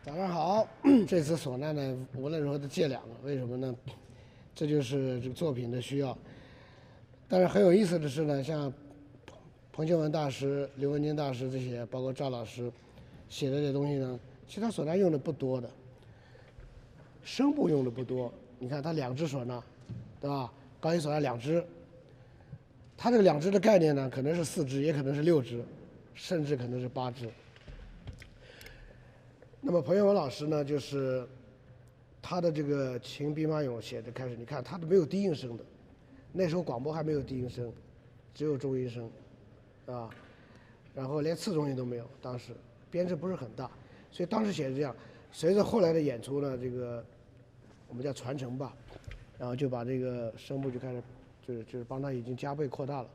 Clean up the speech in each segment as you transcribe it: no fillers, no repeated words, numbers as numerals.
早上好，这次唢呐呢，无论如何都借2个，为什么呢？这就是这个作品的需要。但是很有意思的是呢，像彭秀文大师、刘文京大师这些，包括赵老师写的这些东西呢，其他唢呐用的不多的，声部用的不多。你看他2支唢呐，对吧？高音唢呐2支，他这个2支的概念呢，可能是4支，也可能是6支，甚至可能是8支。那么彭秀文老师呢，就是他的这个《秦兵马俑》写的开始，你看他都没有低音声的，那时候广播还没有低音声，只有中音声，啊，然后连次中音都没有，当时编制不是很大，所以当时写的这样。随着后来的演出呢，这个我们叫传承吧，然后就把这个声部就开始就是帮他已经加倍扩大了。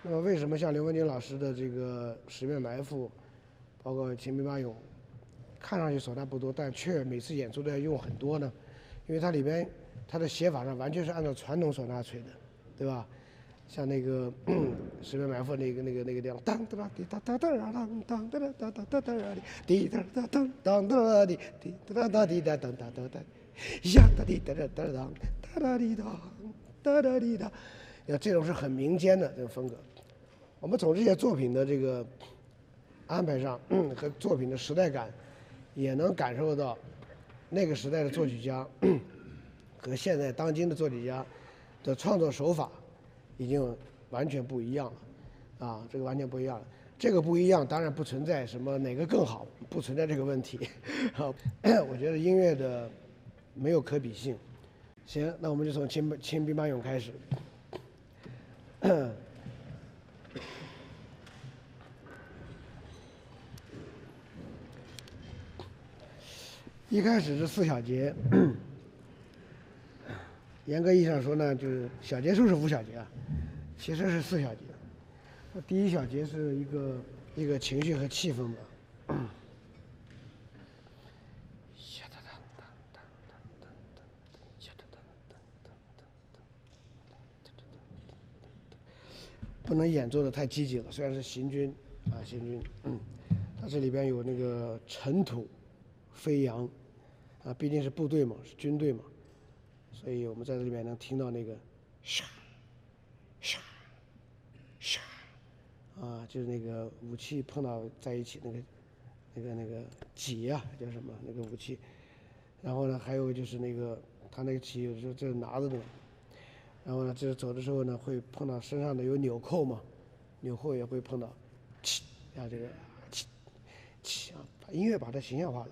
那么为什么像刘文京老师的这个《十面埋伏》，包括《秦兵马俑》，看上去唢呐不多，但却每次演出都要用很多呢？因为它里边它的写法上完全是按照传统唢呐吹的，对吧？像那个《十面埋伏》那个地方，当当滴当当当当当当当当当当滴当当当当当滴滴当当滴当当当当当，呀哒滴当当当当哒哒滴当哒哒滴当，这种是很民间的这种风格。我们从这些作品的这个安排上，和作品的时代感，也能感受到那个时代的作曲家和现在当今的作曲家的创作手法已经完全不一样了，啊，这个完全不一样了。这个不一样，当然不存在什么哪个更好，不存在这个问题。好，我觉得音乐的没有可比性。行，那我们就从秦兵马俑开始。一开始是4小节，严格意义上说呢，就是小节数是5小节啊，其实是4小节。第1小节是一个情绪和气氛吧。不能演奏的太积极了，虽然是行军啊，行军，它这里边有那个尘土飞扬，啊，毕竟是部队嘛，是军队嘛，所以我们在这里面能听到那个沙沙沙，啊，就是那个武器碰到在一起那个戟啊，叫什么那个武器，然后呢，还有就是那个他那个戟有时候这拿着的。然后呢，这走的时候呢，会碰到身上的有纽扣嘛，纽扣也会碰到，啊，这个啊，把音乐把它形象化了。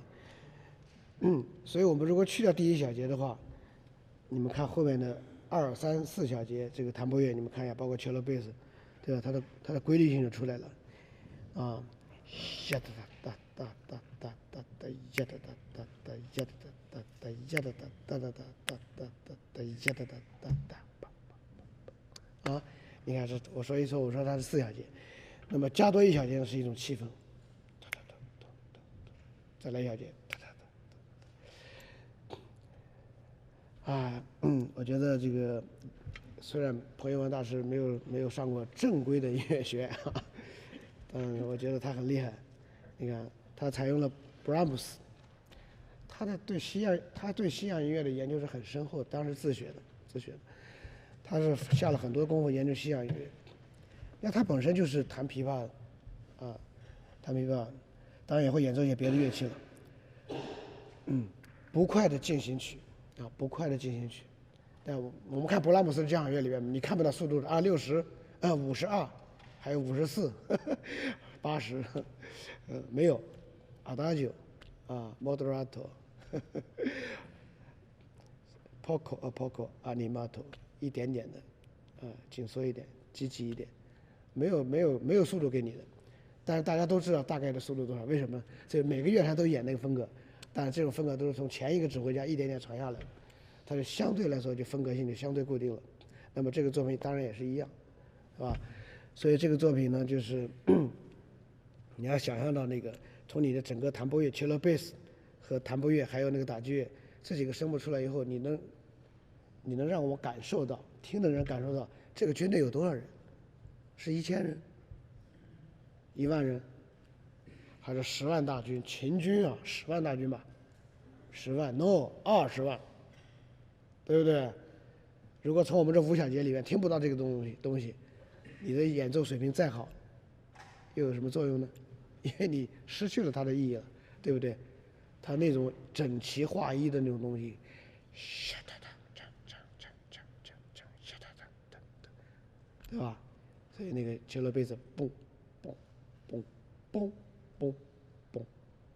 所以我们如果去掉第1小节的话，你们看后面的2、3、4小节，这个弹拨乐你们看一下，包括cello bass，对吧？它的规律性就出来了，啊，呀哒哒哒哒哒哒哒呀哒哒哒哒呀哒哒哒呀哒哒哒哒哒哒哒呀哒哒哒。啊，你看这我说一说，我说它是4小节，那么加多1小节是一种气氛，再来1小节，啊，我觉得这个虽然彭秀文大师没有上过正规的音乐学院，我觉得他很厉害。你看，他采用了布拉姆斯，他对西洋音乐的研究是很深厚，当时自学的。他是下了很多功夫研究西洋音乐，那他本身就是弹琵琶的，啊，弹琵琶，当然也会演奏一些别的乐器了。不快的进行曲，啊，不快的进行曲。但我们看勃拉姆斯的交响乐里面，你看不到速度的啊，60，52，还有54， 80，没有，Adagio，Moderato，Poco Animato，一点点的，紧缩一点，积极一点，没有速度给你的，但是大家都知道大概的速度多少，为什么？这每个乐团都演那个风格，但是这种风格都是从前一个指挥家一点点传下来的，它就相对来说就风格性就相对固定了。那么这个作品当然也是一样，是吧？所以这个作品呢，就是你要想象到那个从你的整个弹拨乐、cello bass 和弹拨乐，还有那个打击乐这几个声部出来以后，你能让我感受到，听的人感受到这个军队有多少人？是1000人、1万人，还是10万大军？秦军啊，10万大军吧？10万 ？No， 20万，对不对？如果从我们这5小节里面听不到这个东西，你的演奏水平再好，又有什么作用呢？因为你失去了它的意义了，对不对？它那种整齐划一的那种东西，对吧？所以那个cello bass，嘣嘣嘣嘣嘣嘣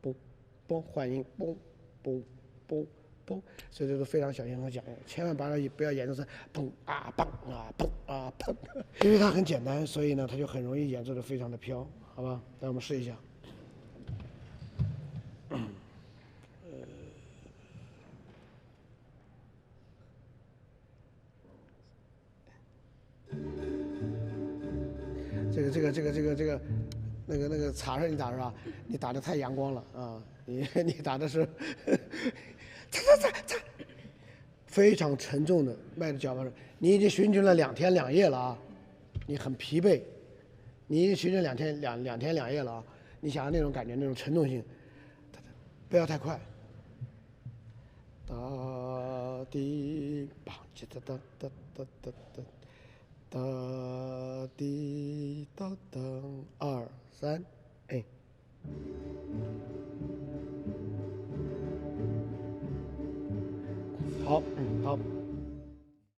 嘣嘣，换音，嘣嘣嘣。所以这都非常小心和讲究，千万不要演奏成砰啊砰啊砰啊砰，因为它很简单，所以呢，它就很容易演奏的非常的飘，好吧？那我们试一下。这个，那个茶上你打是吧？你打的太阳光了啊！你打的是，非常沉重的迈着脚步声。你已经巡军了2天2夜了啊，你很疲惫，你已经巡军2天2夜了啊！你想要那种感觉，那种沉重性，不要太快。哒滴梆叽哒哒哒哒哒哒。哒滴哒哒，2、3，哎，好，好。